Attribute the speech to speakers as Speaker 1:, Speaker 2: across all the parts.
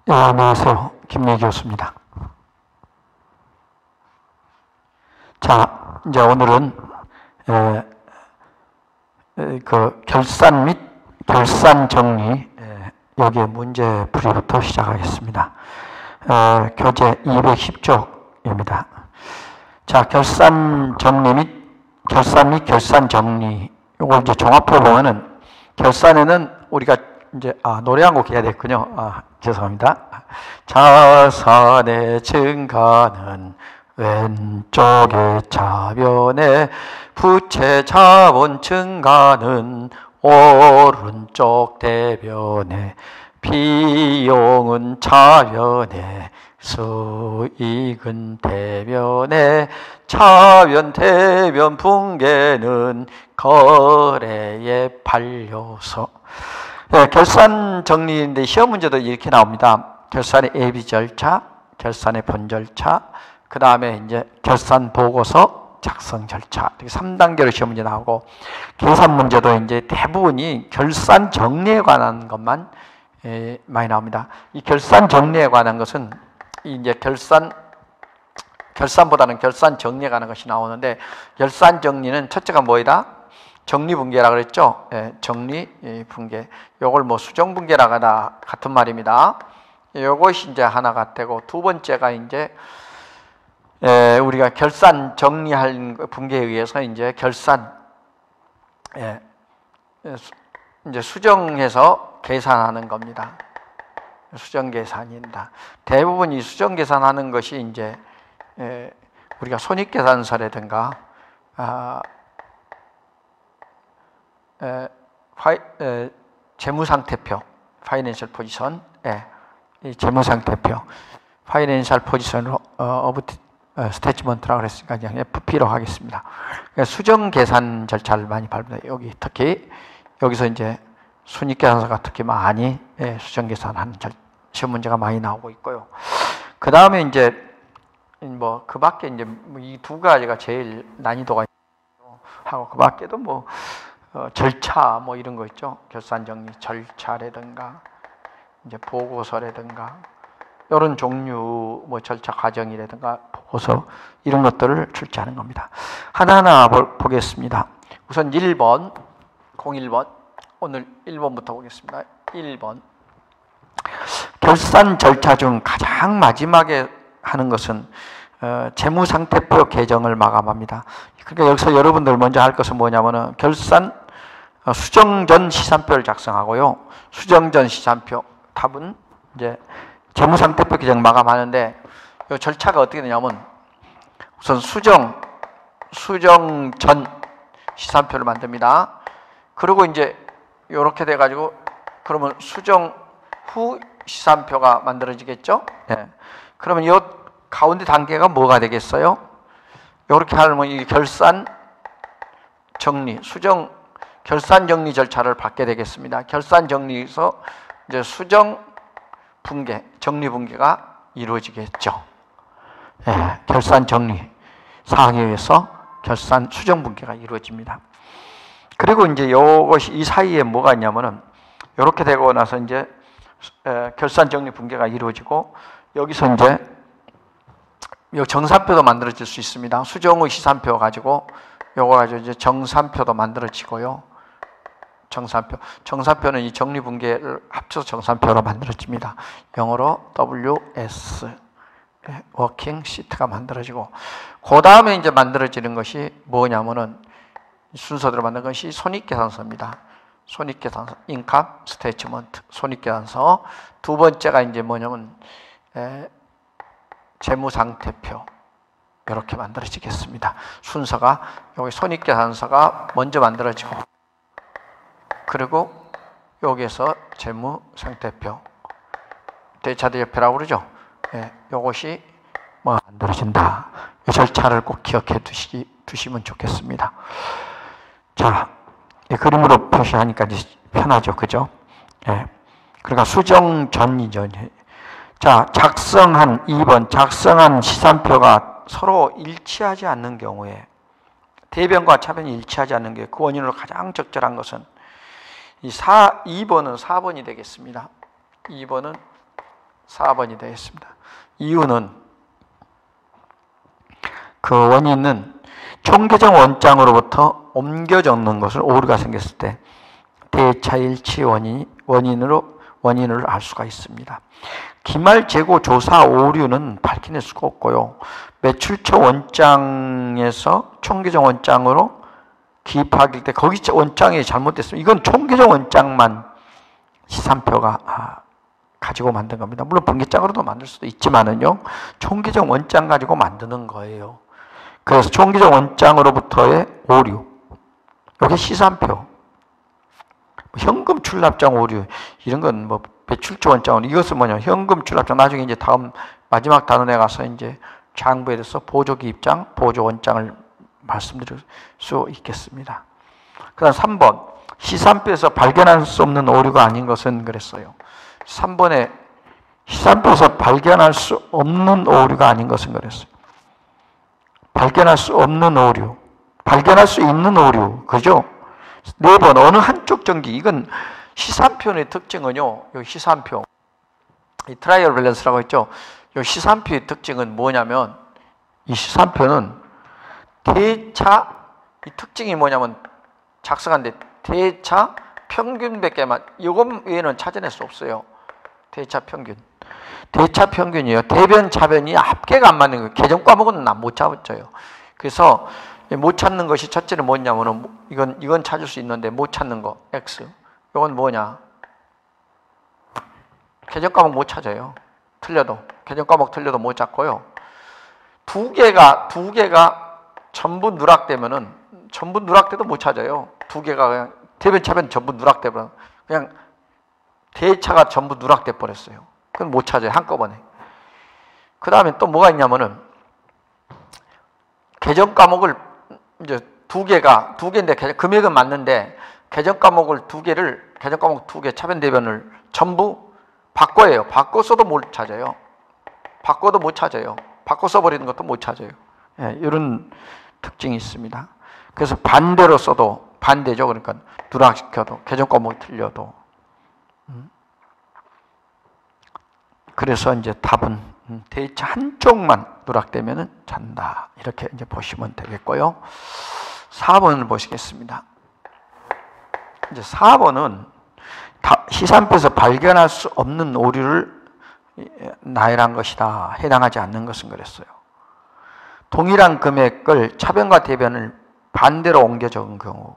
Speaker 1: 예, 안녕하세요. 김민희 교수입니다. 자, 이제 오늘은 그 결산 및 결산 정리 여기에 문제풀이부터 시작하겠습니다. 교재 210쪽입니다. 자, 결산 정리 및 결산 정리 요거 이제 종합해 보면은 결산에는 우리가 이제 노래 한 곡 해야 됐군요. 죄송합니다. 자산의 증가는 왼쪽의 차변에 부채 자본 증가는 오른쪽 대변에 비용은 차변에 수익은 대변에 차변 대변 붕괴는 거래의 반려서. 결산 정리인데 시험 문제도 이렇게 나옵니다. 결산의 예비 절차, 결산의 본 절차, 그 다음에 이제 결산 보고서 작성 절차, 이렇게 3단계로 시험 문제 나오고, 계산 문제도 이제 대부분이 결산 정리에 관한 것만 많이 나옵니다. 이 결산 정리에 관한 것은 이제 결산보다는 결산 정리에 관한 것이 나오는데, 결산 정리는 첫째가 뭐이다? 정리분계라 그랬죠? 정리분계. 요걸 뭐 수정분계라고 하다 같은 말입니다. 요것이 이제 하나가 되고, 두 번째가 이제 우리가 결산 정리할 분계에 의해서 이제 결산 이제 수정해서 계산하는 겁니다. 수정 계산입니다. 대부분 이 수정 계산하는 것이 이제 우리가 손익계산서라든가 재무상태표, 파이낸셜 포지션, 이 재무상태표, 파이낸셜 포지션 오브 스테이트먼트라고 그랬으니까 그냥 FP로 하겠습니다. 수정 계산 절차를 많이 밟습니다. 여기 특히 여기서 이제 손익계산서가 특히 많이 수정 계산하는 시험 문제가 많이 나오고 있고요. 그 다음에 이제 뭐 그 밖에 이제 이 두 가지가 제일 난이도가 하고, 그 밖에도 뭐 절차 뭐 이런 거 있죠. 결산 정리 절차라든가 이제 보고서라든가 이런 종류 뭐 절차 과정이라든가 보고서 이런 것들을 출제하는 겁니다. 하나하나 보겠습니다. 우선 1번 01번 오늘 1번부터 보겠습니다. 1번 결산 절차 중 가장 마지막에 하는 것은 재무상태표 개정을 마감합니다. 그러니까 여기서 여러분들 먼저 할 것은 뭐냐면은 결산 수정 전 시산표를 작성하고요. 수정 전 시산표 답은 이제 재무상태표 개정 마감하는데, 이 절차가 어떻게 되냐면 우선 수정 전 시산표를 만듭니다. 그리고 이제 이렇게 돼 가지고 그러면 수정 후 시산표가 만들어지겠죠? 그러면 이 가운데 단계가 뭐가 되겠어요? 이렇게 하면 이 결산 정리, 결산 정리 절차를 받게 되겠습니다. 결산 정리에서 이제 수정 분계, 정리 분계가 이루어지겠죠. 결산 정리 사항에 의해서 결산 수정 분계가 이루어집니다. 그리고 이제 이것이 이 사이에 뭐가 있냐면은 이렇게 되고 나서 이제 결산 정리 분계가 이루어지고, 여기서 이제 요 정산표도 만들어질 수 있습니다. 수정 후 시산표 가지고 요거 가지고 이제 정산표도 만들어지고요. 정산표는 이 정리 분계를 합쳐서 정산표로 만들어집니다. 영어로 WS 워킹 시트가 만들어지고, 그 다음에 이제 만들어지는 것이 뭐냐면은 순서대로 만든 것이 손익계산서입니다. 손익계산서, 인컴 스테이트먼트, 손익계산서. 두 번째가 이제 뭐냐면 재무상태표. 이렇게 만들어지겠습니다. 순서가 여기 손익계산서가 먼저 만들어지고, 그리고 여기에서 재무상태표, 대차대조표라고 그러죠. 이것이 뭐 만들어진다. 이 절차를 꼭 기억해 두시면 좋겠습니다. 자, 그림으로 표시하니까 이제 편하죠, 그죠? 그러니까 수정 전이죠. 자, 2번 작성한 시산표가 서로 일치하지 않는 경우에, 대변과 차변이 일치하지 않는 게 그 원인으로 가장 적절한 것은 이 2번은 4번이 되겠습니다. 2번은 4번이 되겠습니다. 이유는 그 원인은 총계정 원장으로부터 옮겨 적는 것을 오류가 생겼을 때 대차일치 원인을 알 수가 있습니다. 기말 재고 조사 오류는 밝혀낼 수가 없고요. 매출처 원장에서 총계정 원장으로 기입하길 때 거기 원장이 잘못됐으면 이건 총계정 원장만 시산표가 가지고 만든 겁니다. 물론 분계장으로도 만들 수도 있지만은요, 총계정 원장 가지고 만드는 거예요. 그래서 총계정 원장으로부터의 오류, 이게 시산표, 현금 출납장 오류, 이런 건 뭐 매출처 원장은 이것은 뭐냐, 현금 출납장 나중에 이제 다음 마지막 단원에 가서 이제 장부에 대해서 보조기입장, 보조원장을 말씀드릴 수 있겠습니다. 그 다음 3번, 시산표에서 발견할 수 없는 오류가 아닌 것은 그랬어요. 3번에 시산표에서 발견할 수 없는 오류가 아닌 것은 그랬어요. 발견할 수 없는 오류, 발견할 수 있는 오류, 그죠? 4번, 어느 한쪽 전기, 이건 시산표의 특징은요, 이 시산표, 이 트라이얼 밸런스라고 했죠. 이 시산표의 특징은 뭐냐면, 이 시산표는 대차, 이 특징이 뭐냐면, 작성한데 대차 평균밖에만, 이것 외에는 찾아낼 수 없어요. 대차 평균. 대차 평균이에요. 대변, 차변이 합계가 안 맞는 거예요. 계정 과목은 못 잡아줘요. 그래서 못 찾는 것이 첫째는 뭐냐면은, 이건 찾을 수 있는데 못 찾는 거, X. 이건 뭐냐? 계정 과목 못 찾아요. 틀려도. 계정 과목 틀려도 못 찾고요. 두 개가 전부 누락되면은, 전부 누락돼도 못 찾아요. 두 개가 그냥 대변, 차변 전부 누락되면 그냥 대차가 전부 누락돼 버렸어요. 그건 못 찾아요. 한꺼번에. 그 다음에 또 뭐가 있냐면은, 계정 과목을 이제 두 개인데 금액은 맞는데, 계정 과목 두 개, 차변 대변을 전부 바꿔요. 바꿔 써도 못 찾아요. 바꿔도 못 찾아요. 바꿔 써버리는 것도 못 찾아요. 예, 이런 특징이 있습니다. 그래서 반대로 써도 반대죠. 그러니까 누락시켜도, 계정 과목이 틀려도. 그래서 이제 답은 대차 한쪽만 누락되면은 잔다. 이렇게 이제 보시면 되겠고요. 4번을 보시겠습니다. 이제 4번은 시산표에서 발견할 수 없는 오류를 나열한 것이다. 해당하지 않는 것은 그랬어요. 동일한 금액을 차변과 대변을 반대로 옮겨 적은 경우,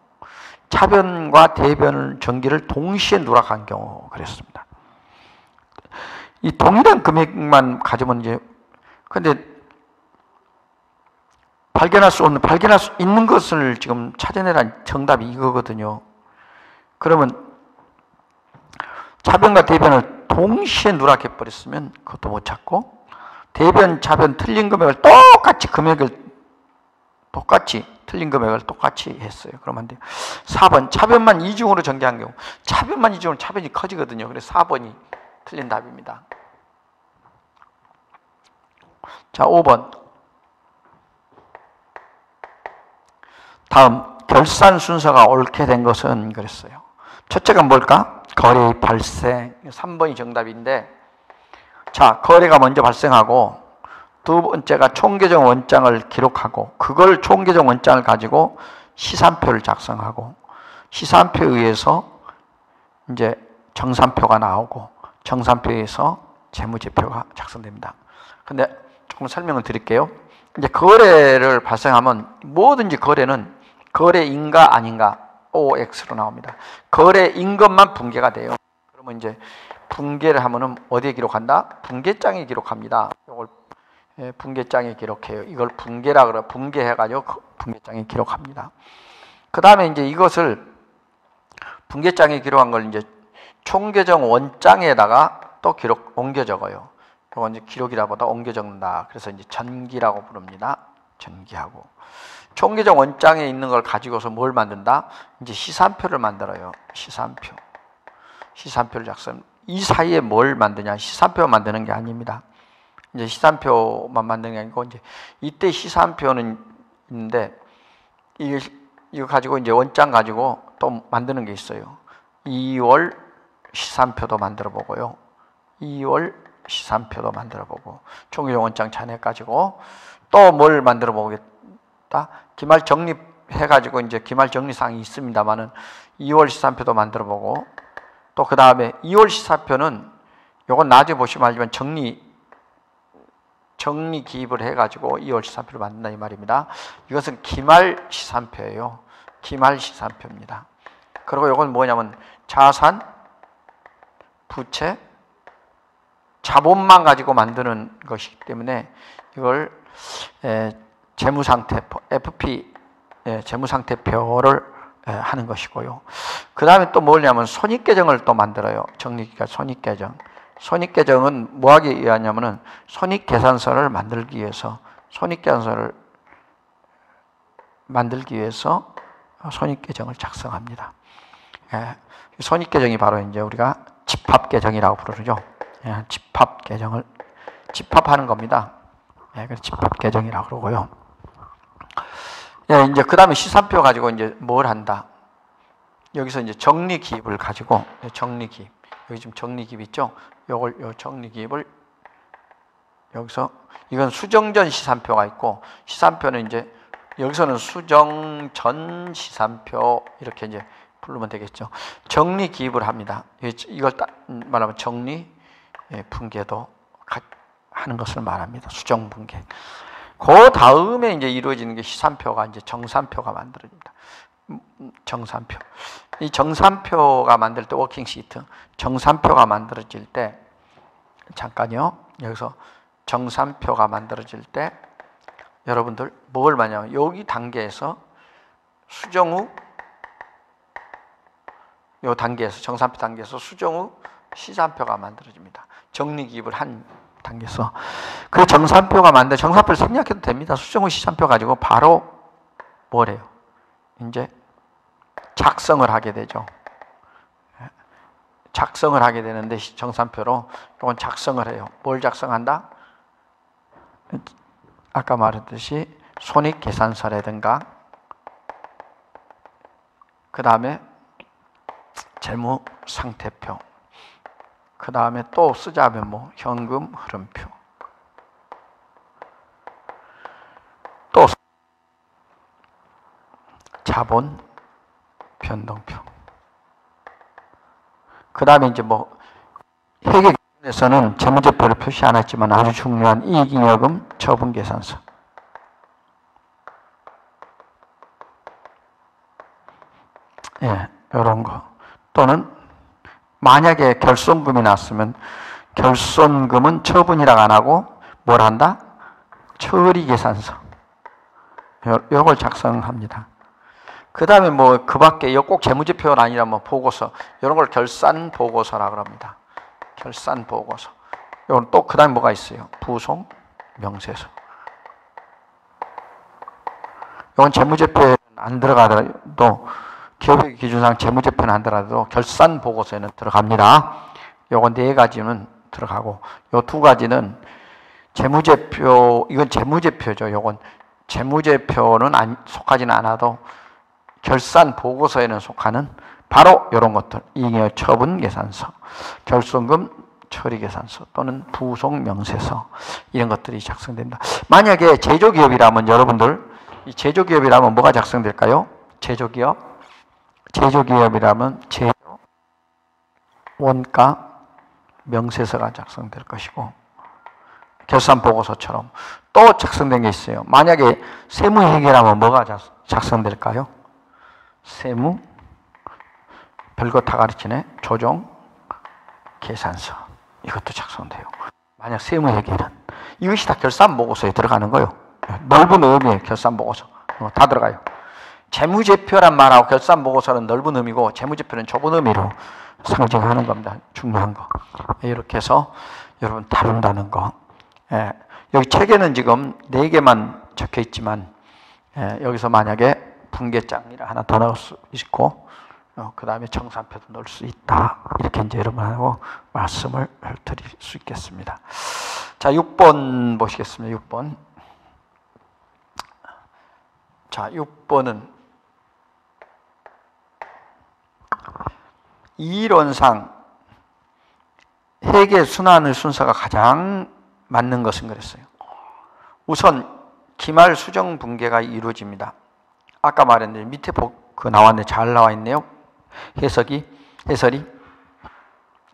Speaker 1: 차변과 대변 전기를 동시에 누락한 경우 그랬습니다. 이 동일한 금액만 가지면 이제, 근데 발견할 수 있는 것을 지금 찾아내란 정답이 이거거든요. 그러면 차변과 대변을 동시에 누락해버렸으면 그것도 못 찾고, 대변, 차변 틀린 금액을 틀린 금액을 똑같이 했어요. 그러면 안 돼요. 4번, 차변만 이중으로 전개한 경우, 차변만 이중으로 차변이 커지거든요. 그래서 4번이 틀린 답입니다. 자, 5번. 다음, 결산 순서가 옳게 된 것은 그랬어요. 첫째가 뭘까? 거래의 발생. 3번이 정답인데, 자, 거래가 먼저 발생하고, 두 번째가 총계정 원장을 기록하고, 그걸 총계정 원장을 가지고 시산표를 작성하고, 시산표에 의해서 이제 정산표가 나오고, 정산표에서 재무제표가 작성됩니다. 근데 조금 설명을 드릴게요. 이제 거래를 발생하면 뭐든지 거래는 거래인가 아닌가 OX로 나옵니다. 거래인 것만 분계가 돼요. 그러면 이제 분계를 하면은 어디에 기록한다? 분계장에 기록합니다. 이걸 분계장에 기록해요. 이걸 분계라 그래. 분계해가지고 분계장에 기록합니다. 그 다음에 이제 이것을 분계장에 기록한 걸 이제 총계정 원장에다가 또 옮겨 적어요. 이건 이제 기록이라보다 옮겨 적는다. 그래서 이제 전기라고 부릅니다. 전기하고. 총계정 원장에 있는 걸 가지고서 뭘 만든다? 이제 시산표를 만들어요. 시산표를 작성. 이 사이에 뭘 만드냐? 시산표 만드는 게 아닙니다. 이제 시산표만 만드는 게 아니고, 이제 이때 시산표는 있는데, 이거 가지고 이제 원장 가지고 또 만드는 게 있어요. 2월 시산표도 만들어 보고요. 2월 시산표도 만들어 보고, 종이원장 잔해 가지고 또 뭘 만들어 보겠다. 기말 정립해 가지고 이제 기말 정리사항이 있습니다만은 2월 시산표도 만들어 보고, 또 그 다음에 2월 시사표는 요건 나중에 보시면 알지만 정리 기입을 해 가지고 2월 시산표를 만든다 이 말입니다. 이것은 기말 시산표예요. 기말 시산표입니다. 그리고 요건 뭐냐면 자산, 부채, 자본만 가지고 만드는 것이기 때문에 이걸 재무상태표, FP 재무상태표를 하는 것이고요. 그 다음에 또 뭐냐면 손익계정을 또 만들어요. 정리기가 손익계정. 손익계정은 뭐 하기 위하냐면은 손익계산서를 만들기 위해서 손익계정을 작성합니다. 손익계정이 바로 이제 우리가 집합계정이라고 부르죠. 집합계정을 집합하는 겁니다. 그래서 집합계정이라고 그러고요. 이제 그 다음에 시산표 가지고 이제 뭘 한다. 여기서 이제 정리기입을 가지고 정리기입. 여기 지금 정리기입 있죠? 요 정리기입을 여기서 이건 수정전 시산표가 있고, 시산표는 이제 여기서는 수정전 시산표 이렇게 이제 부르면 되겠죠. 정리기입을 합니다. 이걸 말하면 정리 분계도 하는 것을 말합니다. 수정분계. 그 다음에 이제 이루어지는 게 시산표가 이제 정산표가 만들어집니다. 정산표. 이 정산표가 만들 때 워킹시트, 정산표가 만들어질 때, 잠깐요. 여기서 정산표가 만들어질 때 여러분들 뭘 말하냐면 여기 단계에서 수정 후 요 단계에서 정산표 단계에서 수정 후 시산표가 만들어집니다. 정리기입을 한 단계에서 그 정산표가 정산표를 생략해도 됩니다. 수정 후 시산표 가지고 바로 뭐래요? 이제 작성을 하게 되죠. 작성을 하게 되는데 정산표로 이건 작성을 해요. 뭘 작성한다? 아까 말했듯이 손익계산서라든가 그 다음에 재무상태표, 그 다음에 또 쓰자면 뭐 현금 흐름표, 또 자본 변동표, 그 다음에 이제 뭐 회계 기준에서는 재무제표를 표시 안 했지만 아주 중요한 이익잉여금 처분계산서, 이런 거. 또는 만약에 결손금이 났으면 결손금은 처분이라고 안 하고 뭘 한다? 처리계산서. 요걸 작성합니다. 그 다음에 뭐 그 밖에 꼭 재무제표는 아니라 뭐 보고서, 이런 걸 결산보고서라고 합니다. 결산보고서. 이건 또 그 다음에 뭐가 있어요? 부속 명세서. 이건 재무제표에 안 들어가더라도, 기업의 기준상 재무제표는 안 들어가도 결산보고서에는 들어갑니다. 요건 네 가지는 들어가고, 요 두 가지는 재무제표, 이건 재무제표죠. 요건 재무제표는 속하지는 않아도 결산보고서에는 속하는 바로 이런 것들, 이익잉여 처분계산서, 결손금 처리계산서 또는 부속명세서, 이런 것들이 작성됩니다. 만약에 제조기업이라면 여러분들, 이 제조기업이라면 뭐가 작성될까요? 제조기업이라면 제조 원가 명세서가 작성될 것이고, 결산보고서처럼 또 작성된 게 있어요. 만약에 세무회계라면 뭐가 작성될까요? 세무, 별거 다 가르치네. 조정 계산서, 이것도 작성돼요. 만약 세무회계는 이것이 다 결산보고서에 들어가는 거예요. 넓은 의미의 결산보고서 다 들어가요. 재무제표란 말하고 결산보고서는 넓은 의미고 재무제표는 좁은 의미로 상징하는 겁니다. 중요한 거. 이렇게 해서 여러분 다룬다는 거. 여기 책에는 지금 4개만 적혀 있지만, 여기서 만약에 분계장이라 하나 더 넣을 수 있고, 그 다음에 정산표도 넣을 수 있다. 이렇게 이제 여러분하고 말씀을 드릴 수 있겠습니다. 자, 6번 보시겠습니다. 6번. 자, 6번은 이론상 회계 순환의 순서가 가장 맞는 것은 그랬어요. 우선 기말 수정 분계가 이루어집니다. 아까 말했는데 밑에 나왔는데 잘 나와 있네요. 해설이.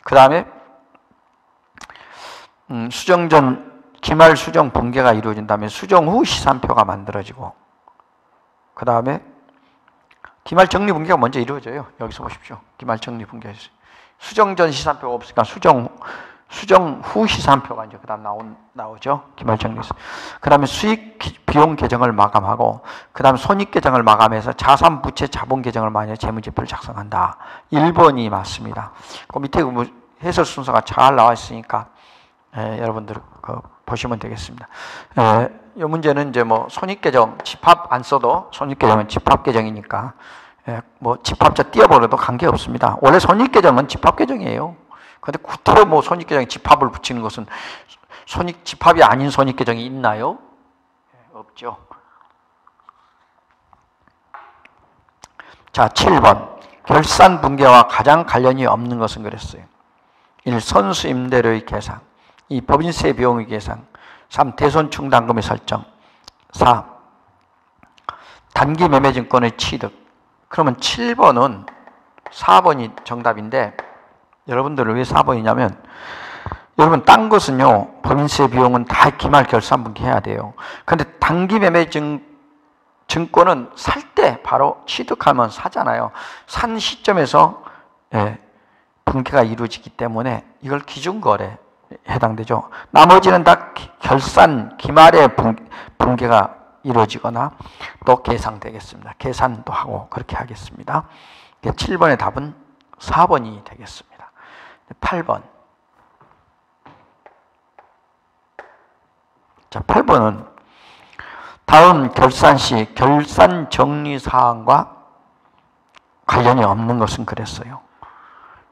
Speaker 1: 그 다음에 수정 전 기말 수정 분계가 이루어진 다음에 수정 후 시산표가 만들어지고, 그 다음에 기말 정리 분계가 먼저 이루어져요. 여기서 보십시오. 기말 정리 분계. 수정 전 시산표가 없으니까 수정 후 시산표가 이제 그 다음 나오죠. 기말 정리에서. 그 다음에 수익 비용 계정을 마감하고, 그 다음 손익 계정을 마감해서 자산 부채 자본 계정을 마련해 재무제표를 작성한다. 1번이 맞습니다. 그 밑에 해설 순서가 잘 나와 있으니까 여러분들 보시면 되겠습니다. 이 문제는 이제 뭐 손익 계정 집합 안 써도 손익 계정은 집합 계정이니까 뭐 집합자 띄워버려도 관계 없습니다. 원래 손익 계정은 집합 계정이에요. 그런데 구태여 뭐 손익 계정에 집합을 붙이는 것은 집합이 아닌 손익 계정이 있나요? 없죠. 자, 7번 결산 분계와 가장 관련이 없는 것은 그랬어요. 1. 선수 임대료의 계산, 2. 법인세 비용의 계산, 3. 대손 충당금의 설정, 4. 단기 매매 증권의 취득. 그러면 7번은 4번이 정답인데, 여러분들은 왜 4번이냐면, 여러분 딴 것은요 법인세 비용은 다 기말 결산 분계해야 돼요. 그런데 단기 매매 증권은 살 때 바로 취득하면 사잖아요. 산 시점에서 분계가 이루어지기 때문에 이걸 기준거래에 해당되죠. 나머지는 다 결산 기말에 분계가 이루어지거나 또 계상되겠습니다. 계산도 하고 그렇게 하겠습니다. 7번의 답은 4번이 되겠습니다. 8번. 자, 8번은 다음 결산 시 결산 정리 사항과 관련이 없는 것은 그랬어요.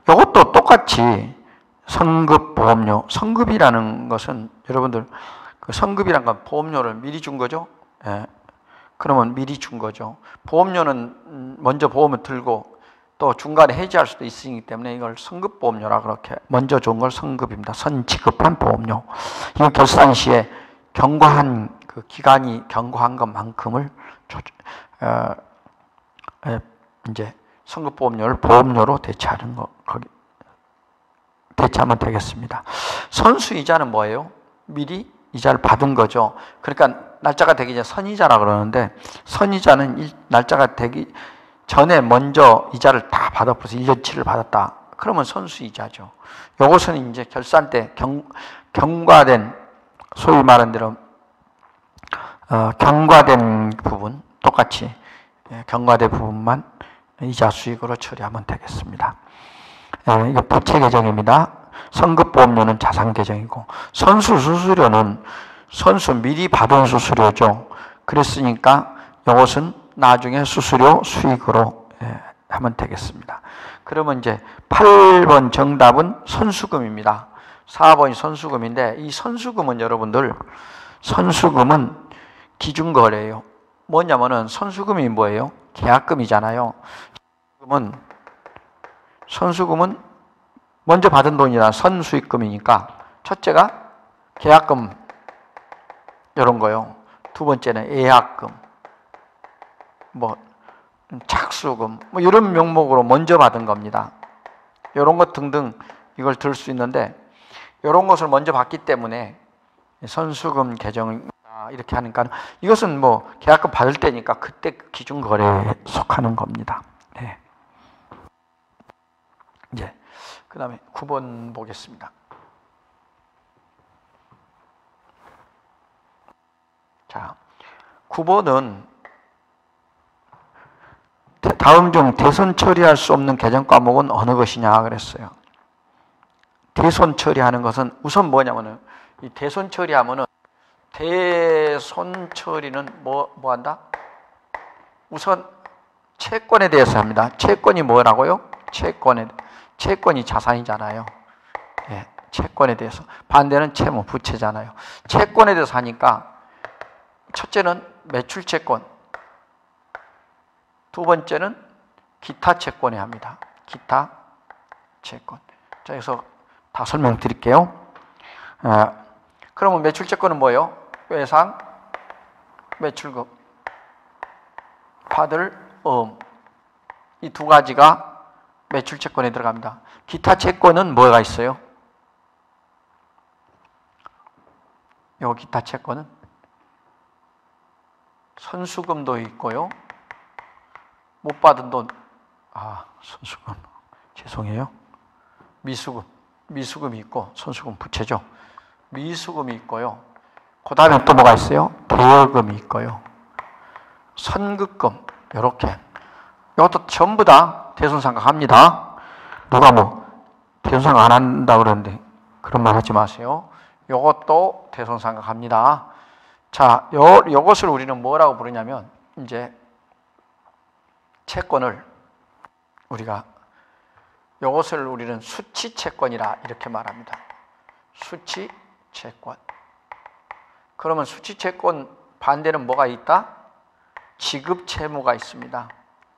Speaker 1: 이것도 똑같이 성급보험료, 성급이라는 것은 여러분들 그 성급이란 건 보험료를 미리 준 거죠. 그러면 미리 준 거죠. 보험료는 먼저 보험을 들고 또 중간에 해지할 수도 있기 때문에 이걸 성급보험료라 그렇게 먼저 준 걸 성급입니다. 선지급한 보험료. 이건 결산 시에 경과한 그 기간이 경과한 것만큼을 이제 성급보험료를 보험료로 대체하는 거, 거기 대체하면 되겠습니다. 선수이자는 뭐예요? 미리 이자를 받은 거죠. 그러니까 날짜가 되기 전에 선이자라 그러는데, 선이자는 날짜가 되기 전에 먼저 이자를 다 받아버려서 1년치를 받았다. 그러면 선수이자죠. 이것은 이제 결산 때 경과된, 소위 말한 대로 경과된 부분, 똑같이 경과된 부분만 이자 수익으로 처리하면 되겠습니다. 이거 부채 계정입니다. 성급보험료는 자산 계정이고, 선수 수수료는 선수 미리 받은 수수료죠. 그랬으니까 이것은 나중에 수수료 수익으로 하면 되겠습니다. 그러면 이제 8번 정답은 선수금입니다. 4번이 선수금인데, 이 선수금은 여러분들, 선수금은 기준거래예요. 뭐냐면은 선수금이 뭐예요? 계약금이잖아요. 선수금은 먼저 받은 돈이라 선수익금이니까 첫째가 계약금 이런 거요. 두 번째는 예약금, 뭐 착수금, 뭐 이런 명목으로 먼저 받은 겁니다. 이런 것 등등 이걸 들 수 있는데, 이런 것을 먼저 받기 때문에 선수금 계정 이렇게 하니까 이것은 뭐 계약금 받을 때니까 그때 기준 거래에 속하는 겁니다. 네. 이제 그다음에 9번 보겠습니다. 자, 9번은 다음 중 대손 처리할 수 없는 계정 과목은 어느 것이냐 그랬어요. 대손 처리하는 것은 우선 뭐냐면은, 이 대손 처리하면은, 대손 처리는 뭐 한다? 우선 채권에 대해서 합니다. 채권이 뭐라고요? 채권이 자산이잖아요. 예, 채권에 대해서. 반대는 채무, 부채잖아요. 채권에 대해서 하니까 첫째는 매출 채권, 두 번째는 기타 채권에 합니다. 기타 채권. 자, 그래서 다 설명드릴게요. 그러면 매출채권은 뭐예요? 외상, 매출금, 받을 이 두 가지가 매출채권에 들어갑니다. 기타 채권은 뭐가 있어요? 요 기타 채권은 선수금도 있고요. 못 받은 돈, 선수금, 죄송해요. 미수금이 있고, 선수금 부채죠. 미수금이 있고요. 그 다음에 또 뭐가 있어요? 대여금이 있고요. 선급금, 요렇게. 이것도 전부 다 대손상각합니다. 누가 대손상각 안 한다 그러는데, 그런 말 하지 마세요. 요것도 대손상각합니다. 자, 요것을 우리는 뭐라고 부르냐면, 이제, 채권을, 요것을 우리는 수치채권이라 이렇게 말합니다. 수치채권. 그러면 수치채권 반대는 뭐가 있다? 지급채무가 있습니다.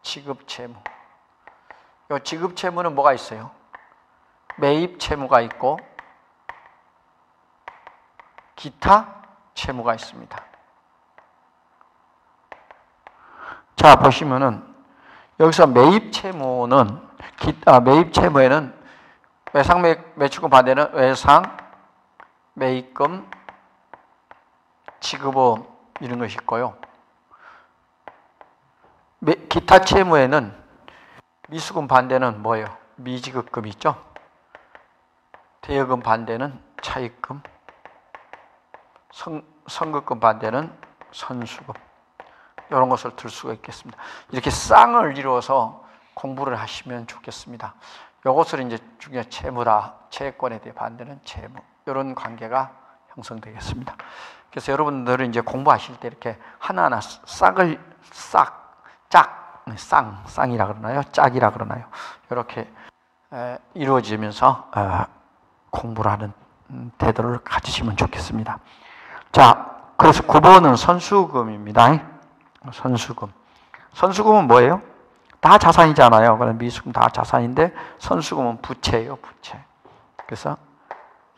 Speaker 1: 지급채무. 요 지급채무는 뭐가 있어요? 매입채무가 있고 기타 채무가 있습니다. 자, 보시면은 여기서 매입채무는 매입채무에는 외상 매출금 반대는 외상, 매입금, 지급금 이런 것이 있고요. 기타 채무에는 미수금 반대는 뭐예요? 미지급금이 있죠. 대여금 반대는 차입금, 선급금 반대는 선수금. 이런 것을 들 수가 있겠습니다. 이렇게 쌍을 이루어서 공부를 하시면 좋겠습니다. 이것을 이제 중요한 채무다. 채권에 대해 반대는 채무. 이런 관계가 형성되겠습니다. 그래서 여러분들은 이제 공부하실 때 이렇게 하나하나 쌍이라 그러나요? 짝이라 그러나요? 이렇게 이루어지면서 공부를 하는 태도를 가지시면 좋겠습니다. 자, 그래서 9번은 선수금입니다. 선수금. 선수금은 뭐예요? 다 자산이잖아요. 그럼 미수금 다 자산인데 선수금은 부채예요. 부채. 그래서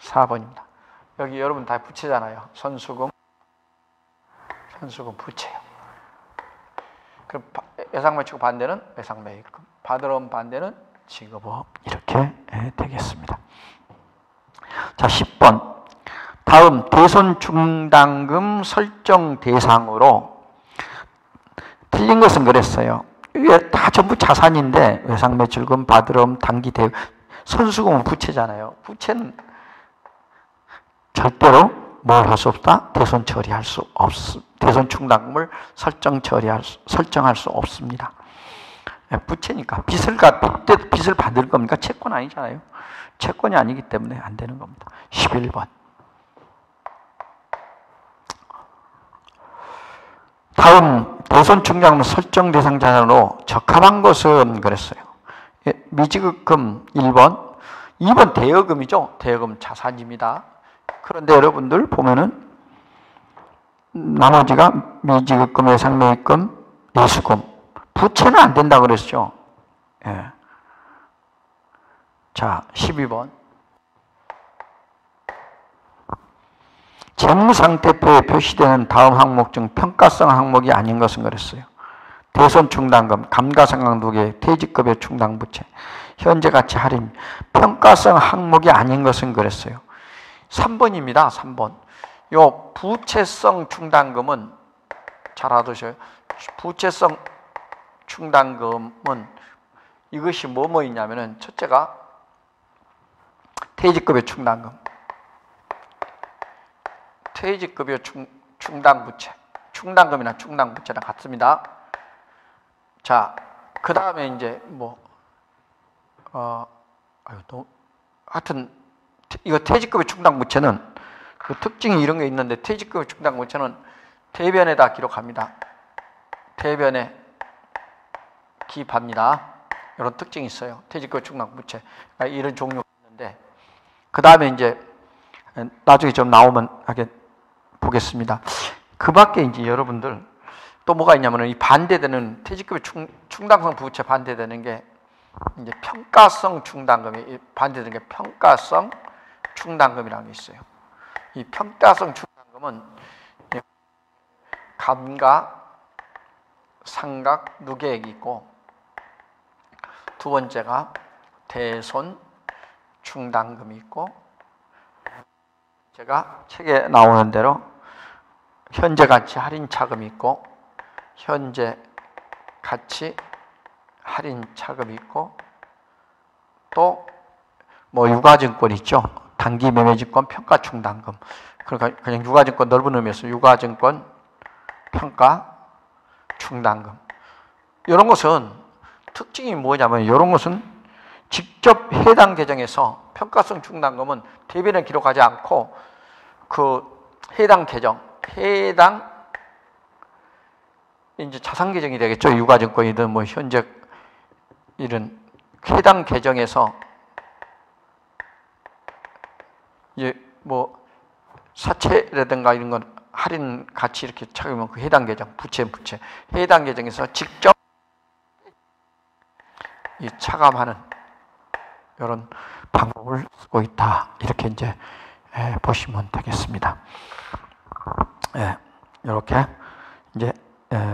Speaker 1: 4번입니다. 여기 여러분 다 부채잖아요. 선수금 부채요. 그럼 외상매출금 반대는 외상매입금, 받으러온 반대는 지급업 이렇게 되겠습니다. 자, 10번. 다음 대손중단금 설정 대상으로 틀린 것은 그랬어요. 이게 다 전부 자산인데 외상매출금, 받으러옴, 당기, 대여, 선수금은 부채잖아요. 부채는 절대로 뭘 할 수 없다? 대손 처리할 수 대손 충당금을 설정할 수 없습니다. 부채니까 빚을 받을 겁니까? 채권 아니잖아요. 채권이 아니기 때문에 안 되는 겁니다. 11번. 다음 대손 충당금 설정 대상 자산으로 적합한 것은 그랬어요. 미지급금 1번, 2번 대여금이죠. 대여금 자산입니다. 그런데 여러분들 보면은 나머지가 미지급금, 외상매입금, 예수금, 부채는 안 된다 그랬죠. 예. 자, 12번. 재무상태표에 표시되는 다음 항목 중 평가성 항목이 아닌 것은 그랬어요. 대손충당금, 감가상각두개, 퇴직급여 충당부채, 현재가치 할인, 평가성 항목이 아닌 것은 그랬어요. 3번입니다. 3번. 요 부채성 충당금은 잘 알아두셔요. 부채성 충당금은 이것이 뭐뭐 있냐면은 첫째가 퇴직급여 충당금, 퇴직급여 충당부채, 충당금이나 충당부채랑 같습니다. 자, 그 다음에 이제 하여튼 이거 퇴직급여 충당부채는 그 특징이 이런 게 있는데 퇴직급여 충당부채는 대변에다 기록합니다. 대변에 기입합니다. 이런 특징이 있어요. 퇴직급여 충당부채 이런 종류가 있는데 그 다음에 이제 나중에 좀 나오면 보겠습니다. 그 밖에 이제 여러분들 또 뭐가 있냐면은 이 반대되는 퇴직급여 충당성 부채 반대되는 게 이제 평가성 충당금이 반대되는 게 평가성 충당금이라는 게 있어요. 이 평가성 충당금은 감각, 상각, 누계액이 있고, 두 번째가 대손 충당금이 있고, 제가 책에 나오는 대로 현재 가치 할인 차금이 있고, 현재 가치 할인 차금이 있고, 또 뭐 유가증권 있죠. 단기 매매증권 평가 충당금. 그러니까 그냥 유가증권 넓은 의미에서 유가증권 평가 충당금. 이런 것은 특징이 뭐냐면, 이런 것은 직접 해당 계정에서 평가성 충당금은 대변에 기록하지 않고 그 해당 계정, 해당 이제 자산 계정이 되겠죠. 유가증권이든 뭐 현재 이런 해당 계정에서 이제 뭐 사채라든가 이런 건 할인 가치 이렇게 찾으면 그 해당 계정, 부채 해당 계정에서 직접 이 차감하는 이런 방법을 쓰고 있다. 이렇게 이제 보시면 되겠습니다. 이렇게 이제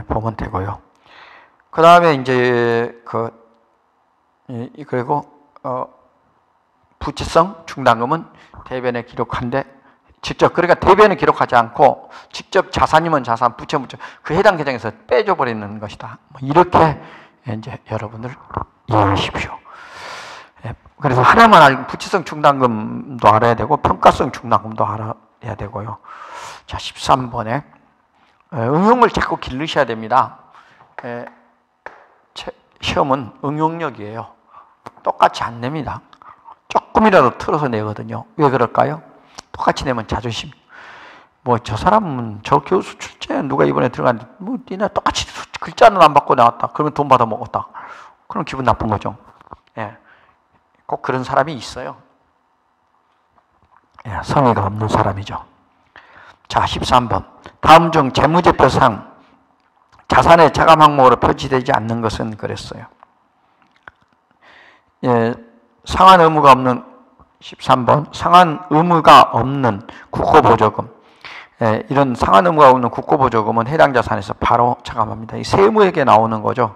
Speaker 1: 보면 되고요. 그 다음에 이제 그리고 부채성 충당금은 대변에 기록한데 직접, 그러니까 대변에 기록하지 않고 직접 자산이면 자산, 부채면 부채, 그 해당 계정에서 빼줘 버리는 것이다. 이렇게 이제 여러분들 이해하십시오. 그래서 하나만 알고 부채성 충당금도 알아야 되고 평가성 충당금도 알아야 되고요. 자, 13번에 응용을 자꾸 기르셔야 됩니다. 시험은 응용력이에요. 똑같이 안 냅니다. 조금이라도 틀어서 내거든요. 왜 그럴까요? 똑같이 내면 자존심. 뭐 저 사람은 저 교수 출제 누가 이번에 들어갔는데 뭐 니네 똑같이 글자는 안 받고 나왔다. 그러면 돈 받아 먹었다. 그럼 기분 나쁜 거죠. 꼭 그런 사람이 있어요. 성의가 없는 사람이죠. 자, 13번. 다음 중 재무제표상 자산의 차감 항목으로 표시되지 않는 것은 그랬어요. 상환 의무가 없는 13번. 상환 의무가 없는 국고보조금. 이런 상환 의무가 없는 국고보조금은 해당 자산에서 바로 차감합니다. 이 세무에게 나오는 거죠.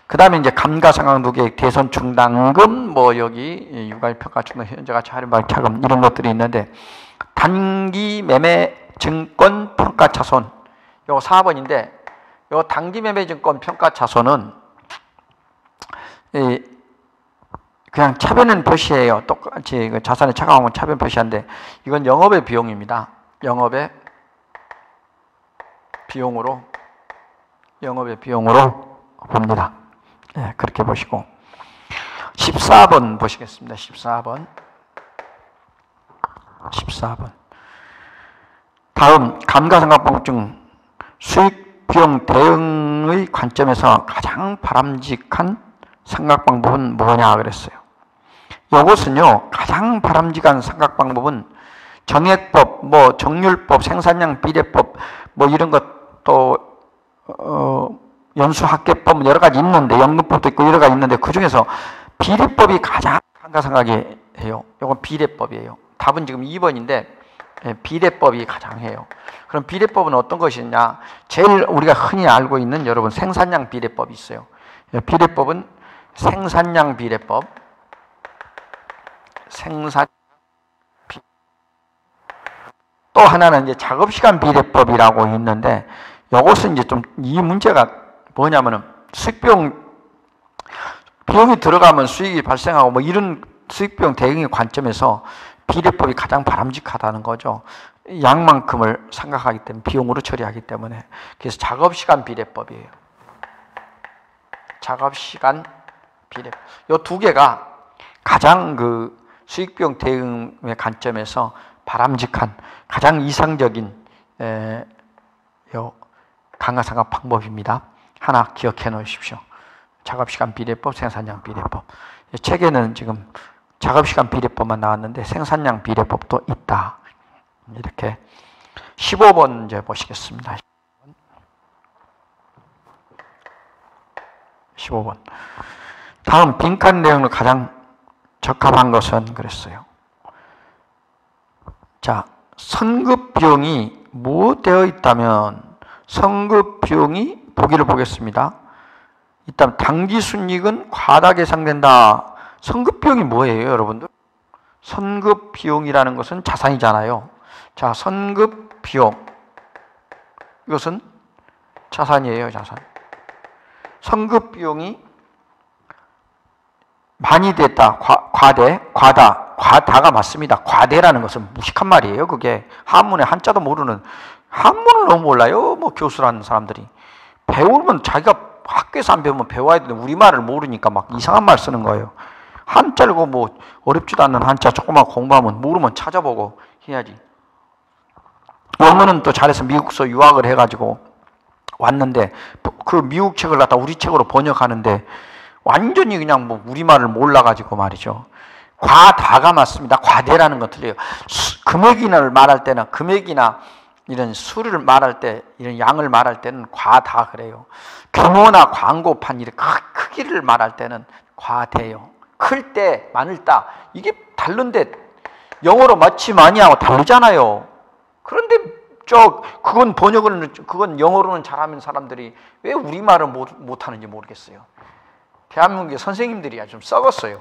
Speaker 1: 그 다음에 이제 감가상각누계액, 대손 충당금, 뭐 여기 유가평가 충당, 현재가치 할인발 차금 이런 것들이 있는데, 단기 매매 증권 평가 차손, 요거 4번인데, 요 단기 매매 증권 평가 차손은 그냥 차변은 표시예요. 똑같이 그 자산의 차감하면 차변 표시한데, 이건 영업의 비용입니다. 영업의 비용으로 봅니다. 그렇게 보시고 14번 보시겠습니다. 14번. 다음 감가상각법 중 수익 비용 대응의 관점에서 가장 바람직한 상각 방법은 뭐냐 그랬어요. 이것은요, 가장 바람직한 상각 방법은 정액법, 뭐 정률법, 생산량 비례법, 뭐 이런 것도 연수학계법 여러 가지 있는데, 연금법도 있고 여러 가지 있는데, 그 중에서 비례법이 가장 감가상각이에요. 이건 비례법이에요. 답은 지금 2번인데 비례법이 가장 해요. 그럼 비례법은 어떤 것이냐? 제일 우리가 흔히 알고 있는 여러분 생산량 비례법이 있어요. 비례법은 생산량 비례법, 또 하나는 이제 작업시간 비례법이라고 있는데, 이것은 이제 좀 이 문제가 뭐냐면은 비용이 들어가면 수익이 발생하고 뭐 이런 수익비용 대응의 관점에서 비례법이 가장 바람직하다는 거죠. 양만큼을 생각하기 때문에, 비용으로 처리하기 때문에. 그래서 작업시간 비례법이에요. 작업시간 비례법. 이 두 개가 가장 그 수익비용 대응의 관점에서 바람직한, 가장 이상적인 감가상각 방법입니다. 하나 기억해 놓으십시오. 작업시간 비례법, 생산량 비례법. 책에는 지금 작업시간 비례법만 나왔는데 생산량 비례법도 있다. 이렇게 15번 이제 보시겠습니다. 15번. 다음 빈칸 내용으로 가장 적합한 것은 그랬어요. 자, 선급 비용이 뭐 되어 있다면 선급 비용이 보기를 보겠습니다. 일단 당기순이익은 과다 계상된다. 선급 비용이 뭐예요, 여러분들? 선급 비용이라는 것은 자산이잖아요. 자, 선급 비용. 이것은 자산이에요, 자산. 선급 비용이 많이 됐다. 과다가 맞습니다. 과대라는 것은 무식한 말이에요. 그게 한문에 한자도 모르는, 한문을 너무 몰라요. 뭐 교수라는 사람들이. 배우면 자기가 학교에서 안 배우면 배워야 되는데 우리말을 모르니까 막 이상한 말 쓰는 거예요. 한자를 뭐 어렵지도 않는 한자 조금만 공부하면 모르면 찾아보고 해야지. 원문은 또 잘해서 미국서 유학을 해가지고 왔는데 그 미국 책을 갖다 우리 책으로 번역하는데 완전히 그냥 뭐 우리말을 몰라가지고 말이죠. 과다가 맞습니다. 과대라는 건 틀려요. 금액을 말할 때는 금액이나 이런 수를 말할 때 이런 양을 말할 때는 과다 그래요. 규모나 광고판 이런 크기를 말할 때는 과대요. 클 때, 많을 때 이게 다른데 영어로 마치 많이 하고 다르잖아요. 그런데 그건 그건 영어로는 잘하는 사람들이 왜 우리말을 못하는지 모르겠어요. 대한민국의 선생님들이 좀 썩었어요.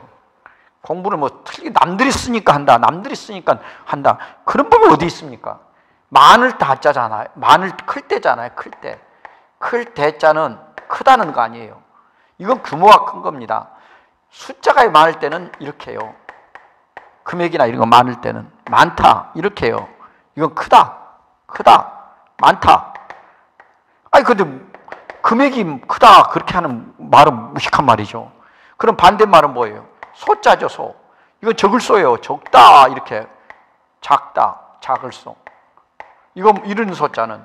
Speaker 1: 공부를 뭐 틀리게 남들이 쓰니까 한다. 남들이 쓰니까 한다. 그런 법이 어디 있습니까? 많을 때 하자잖아요. 클 때잖아요. 클 때. 클 때자는 크다는 거 아니에요. 이건 규모가 큰 겁니다. 숫자가 많을 때는 이렇게 해요. 금액이나 이런 거 많을 때는 많다 이렇게 해요. 이건 크다. 많다. 아니 근데 금액이 크다 그렇게 하는 말은 무식한 말이죠. 그럼 반대말은 뭐예요? 소자죠, 소. 이건 적을 소예요. 적다 이렇게. 작다, 작을 소. 이런 소자는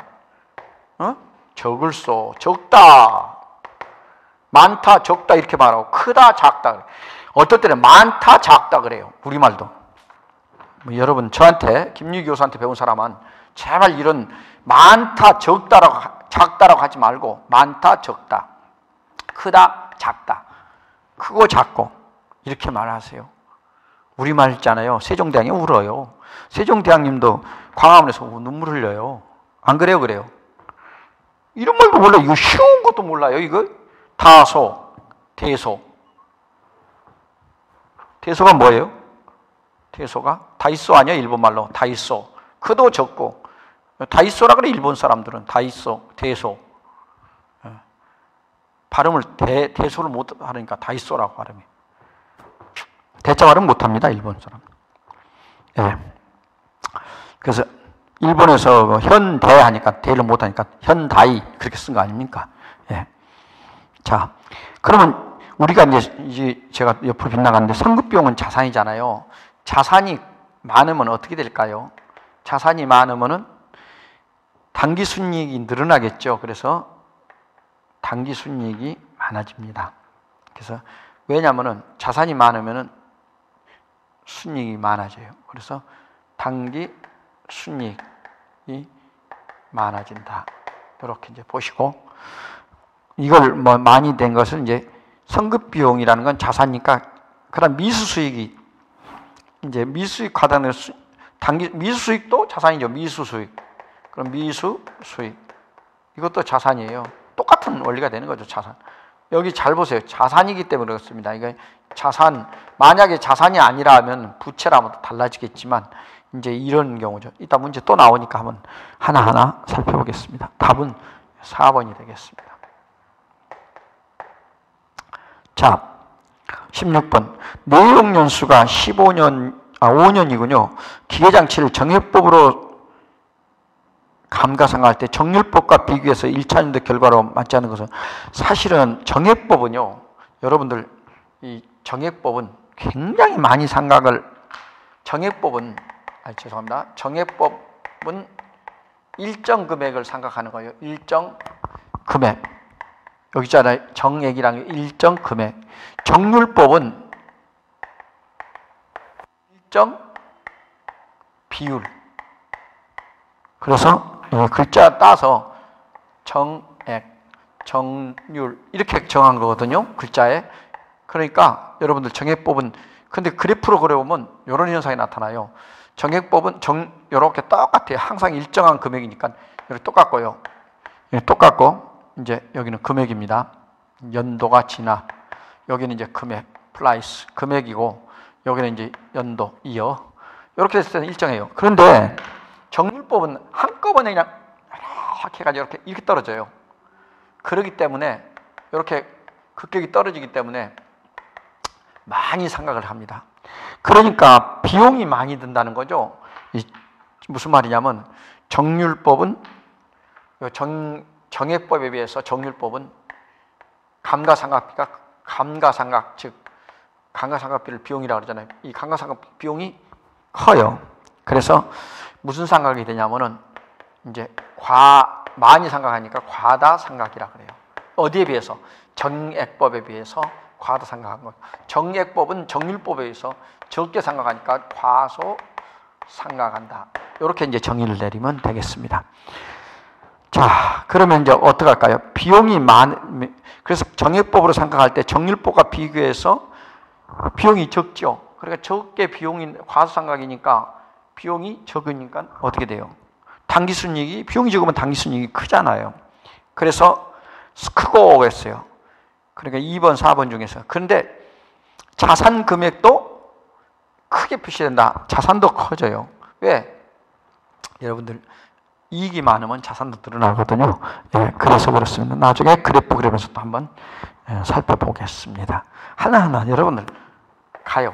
Speaker 1: 적을 소, 적다. 많다, 적다 이렇게 말하고 크다, 작다. 어떨 때는 많다, 작다 그래요. 우리말도. 여러분 저한테 김유기 교수한테 배운 사람은 제발 이런 많다, 작다라고 하지 말고 많다, 적다, 크다, 작다, 크고 작고 이렇게 말하세요. 우리말 있잖아요. 세종대왕이 울어요. 세종대왕님도 광화문에서 눈물 흘려요. 안 그래요? 그래요? 이런 말도 몰라요. 이거 쉬운 것도 몰라요. 이거 다소, 대소. 대소가 뭐예요? 대소가 다이소 아니야? 일본말로 다이소. 크도 적고 다이소라 그래. 일본 사람들은 다이소, 대소. 발음을 대소를 못 하니까 다이소라고 발음해. 대자 발음 못 합니다. 일본 사람. 예. 그래서 일본에서 현대 하니까 대를 못 하니까 현다이 그렇게 쓴 거 아닙니까? 예. 자, 그러면 우리가 이제 제가 옆으로 빗나가는데 선급비용은 자산이잖아요. 자산이 많으면 어떻게 될까요? 자산이 많으면은 당기순이익이 늘어나겠죠. 그래서 당기순이익이 많아집니다. 그래서 왜냐하면은 자산이 많으면은 순이익이 많아져요. 그래서 당기순이익이 많아진다. 이렇게 이제 보시고 이걸 뭐 많이 된 것은 이제 선급비용이라는 건 자산이니까 그다음 미수수익이 이제 미수수익 과다는 미수수익도 자산이죠. 미수수익. 그럼 미수수익 이것도 자산이에요. 똑같은 원리가 되는 거죠. 자산. 여기 잘 보세요. 자산이기 때문에 그렇습니다. 이게 자산 만약에 자산이 아니라면 부채라면 달라지겠지만 이제 이런 경우죠. 이따 문제 또 나오니까 한번 하나하나 살펴보겠습니다. 답은 4번이 되겠습니다. 자, 16번. 내용 연수가 5년이군요. 기계장치를 정액법으로 감가상각할 때 정률법과 비교해서 1차 연도 결과로 맞지 않는 것은 사실은 정액법은요. 여러분들 이 정액법은 굉장히 많이 정액법은 일정 금액을 생각하는 거예요. 일정 금액. 여기 있잖아요. 정액이랑 일정 금액. 정률법은 일정 비율. 그래서 글자 따서 정액, 정률 이렇게 정한 거거든요. 글자에. 그러니까 여러분들 정액법은 근데 그래프로 그려보면 이런 현상이 나타나요. 정액법은 이렇게 똑같아요. 항상 일정한 금액이니까 이렇게 똑같고요. 이렇게 똑같고 이제 여기는 금액입니다. 연도가 지나 여기는 이제 금액, 플라이스 금액이고 여기는 이제 연도, 이어 이렇게 했을 때는 일정해요. 그런데 정률법은 한꺼번에 그냥 이렇게 해가지고 이렇게 떨어져요. 그렇기 때문에 이렇게 급격히 떨어지기 때문에 많이 생각을 합니다. 그러니까 비용이 많이 든다는 거죠. 무슨 말이냐면 정률법은 정액법에 비해서 정률법은 감가상각비가 즉 감가상각비를 비용이라고 그러잖아요. 이 감가상각 비용이 커요. 그래서 무슨 상각이 되냐면은 이제 많이 상각하니까 과다상각이라 그래요. 어디에 비해서? 정액법에 비해서 과다상각한 거예요. 정액법은 정률법에 의해서 적게 상각하니까 과소상각한다. 이렇게 이제 정의를 내리면 되겠습니다. 자, 그러면 이제 어떻게 할까요? 그래서 정액법으로 상각할 때 정률법과 비교해서 비용이 적죠. 그러니까 적게 과소상각이니까 비용이 적으니까 어떻게 돼요? 당기순이익이 비용이 적으면 당기순이익이 크잖아요. 그래서 크고 했어요. 그러니까 2번, 4번 중에서. 그런데 자산 금액도 크게 표시된다. 자산도 커져요. 왜? 여러분들 이익이 많으면 자산도 늘어나거든요. 예, 그래서 그렇습니다. 나중에 그래프 그리면서 또 한번 살펴보겠습니다. 하나하나 여러분들 가요.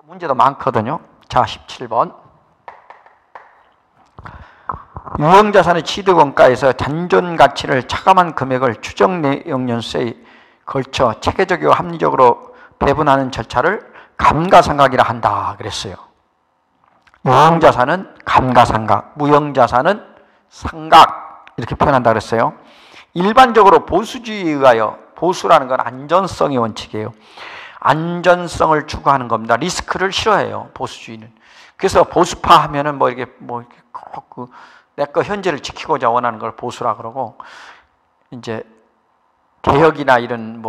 Speaker 1: 문제도 많거든요. 자, 17번. 유형자산의 취득원가에서 잔존가치를 차감한 금액을 추정내역연수에 걸쳐 체계적이고 합리적으로 배분하는 절차를 감가상각이라 한다 그랬어요. 유형자산은 감가상각, 무형자산은 상각 이렇게 표현한다 그랬어요. 일반적으로 보수주의에 의하여, 보수라는 건 안전성의 원칙이에요. 안전성을 추구하는 겁니다. 리스크를 싫어해요. 보수주의는. 그래서 보수파 하면은 내 거 현재를 지키고자 원하는 걸 보수라 그러고, 이제 개혁이나 이런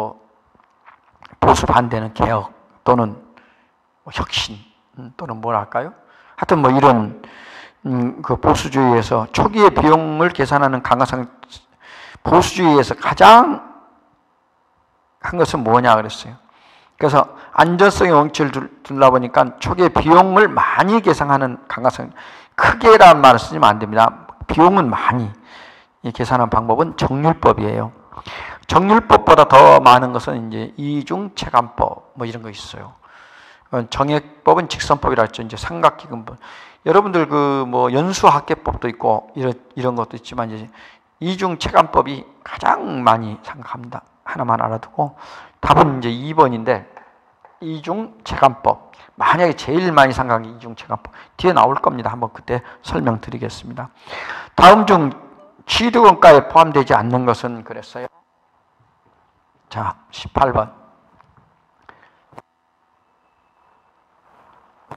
Speaker 1: 보수 반대는 개혁 또는 혁신 또는 뭐랄까요? 하여튼 이런 그 보수주의에서 초기의 비용을 계산하는 보수주의에서 가장 한 것은 뭐냐 그랬어요. 그래서 안전성의 원칙을 둘다 보니까 초기의 비용을 많이 계산하는 감가상, 크게라는 말을 쓰면 안 됩니다. 비용은 많이 계산하는 방법은 정률법이에요. 정률법보다 더 많은 것은 이제 이중체감법 이런 거 있어요. 정액법은 직선법이라 했죠. 이제 삼각기금법. 여러분들 연수학계법도 있고 이런 것도 있지만 이제 이중체감법이 가장 많이 생각합니다. 하나만 알아두고 답은 이제 2번인데 이중체감법. 만약에 제일 많이 생각한 게 이중체감법. 뒤에 나올 겁니다. 한번 그때 설명드리겠습니다. 다음 중 취득원가에 포함되지 않는 것은 그랬어요. 자, 18번.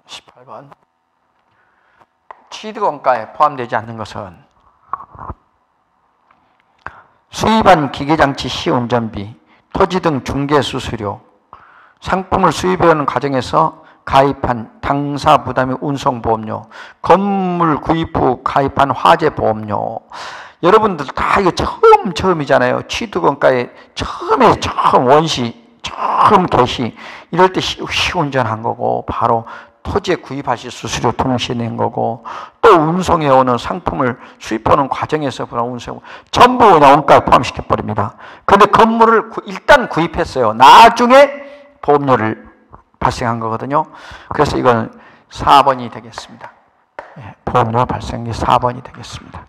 Speaker 1: 18번. 취득원가에 포함되지 않는 것은 수입한 기계장치 시운전비, 토지 등 중개수수료, 상품을 수입해오는 과정에서 가입한 당사 부담의 운송보험료, 건물 구입 후 가입한 화재보험료. 여러분들 다 이거 처음이잖아요. 취득원가에 처음 원시, 처음 개시 이럴 때 시운전한 거고, 바로 토지에 구입하실 수수료 동시에 낸 거고, 또 운송해 오는 상품을 수입하는 과정에서 그런 운송 전부 그냥 원가에 포함시켜 버립니다. 그런데 건물을 일단 구입했어요. 나중에 보험료를 발생한 거거든요. 그래서 이건 4번이 되겠습니다. 보험료 발생이 4번이 되겠습니다.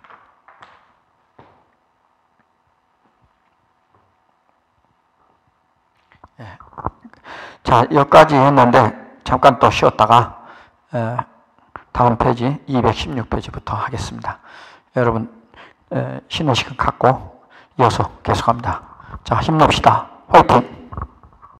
Speaker 1: 자, 여기까지 했는데 잠깐 또 쉬었다가 다음 페이지 216페이지부터 하겠습니다. 여러분 쉬는 시간 갖고 이어서 계속합니다. 자, 힘냅시다. 화이팅!